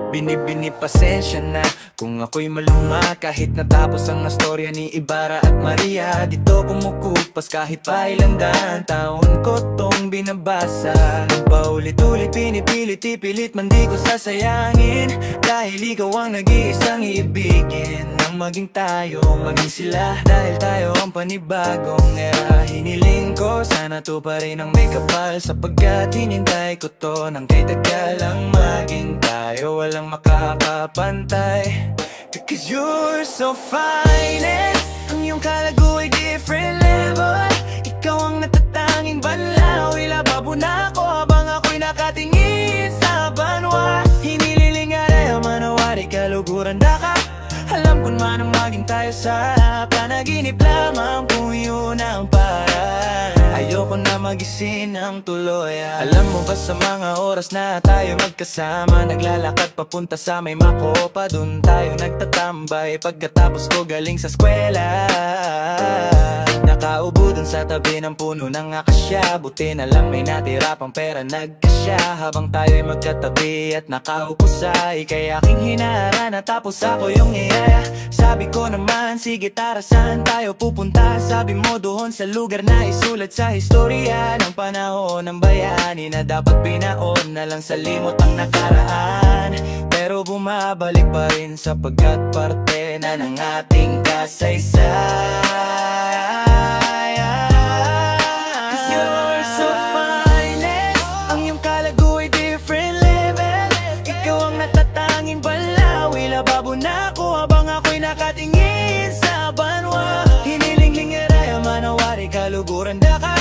Binibini pasensya na kung ako'y maluma, kahit natapos ang storya ni Ibarra at Maria. Dito kumukupas kahit pa ilang daan taon ko tong binabasa. Nang paulit-ulit pinipilit, ipilit man di ko sasayangin, dahil ikaw ang nag-iisang iibigin. Nang maging tayo, maging sila, dahil tayo ang panibagong era. Hiniling ko sana to pa rin ang may kapal, sapagkat hinintay ko to nang kay tagal ang maging tayo. Walang makakapantay, because you're so finest. Ang iyong kalago ay different level. Ikaw ang natatanging banlaw. Ilababo na ako habang ako'y nakatingin sa banwa. Hinililing aray manawari kaluguran da ka. Alam ko man ang maging tayo sa panaginip lamang, kung yun ang paraan. Ayoko na magising ng tuluyan. Alam mo ba sa mga oras na tayo magkasama, naglalakad papunta sa may Makopa, dun tayo nagtatambay pagkatapos ko galing sa eskwela. Nakaupo dun sa tabi ng puno ng akasya, buti na lang may natira pang pera nagkasya. Habang tayo'y magkatabi at nakaupo sa ikay aking hinara, natapos ako yung iyaya. Sabi ko naman, sige tara saan tayo pupunta? Sabi mo doon sa lugar na isulat sa historya ng panahon ng bayani, na dapat binaon na lang sa limot ang nakaraan. Pero bumabalik pa rin sapagkat parte na ng ating kasaysay. Ilababo na ako habang ako'y nakatingin sa banwa. Hiniling aray manawari kaluguran da ka.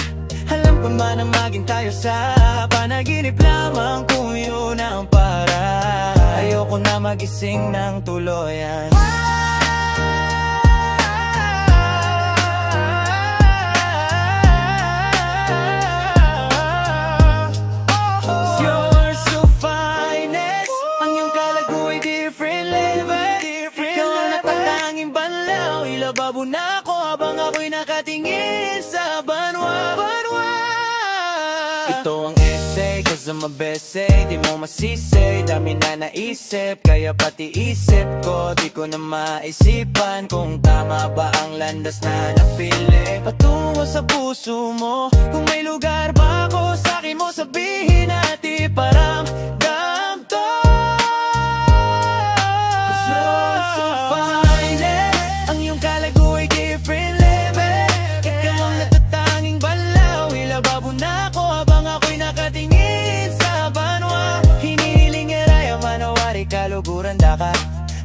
Alam ko man ang maging tayo sa panaginip lamang, kung yun ang para. Ayoko na magising ng tuluyan. Ilababo na ako habang ako'y nakatingin sa banwa. Ito ang essay, cause I'm a best-say. Di mo masisay, dami na naisip, kaya pati isip ko di ko na maisipan kung tama ba ang landas na napili. Patungo sa puso mo, kung may lugar ba ako sa'kin mo sabihin at iparamdam to. Kaluguran da ka.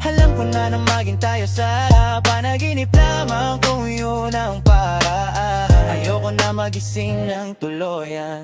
Alam ko na nang maging tayo sa panaginip lamang, kung yun ang paraan. Ayoko na magising ng tuluyan.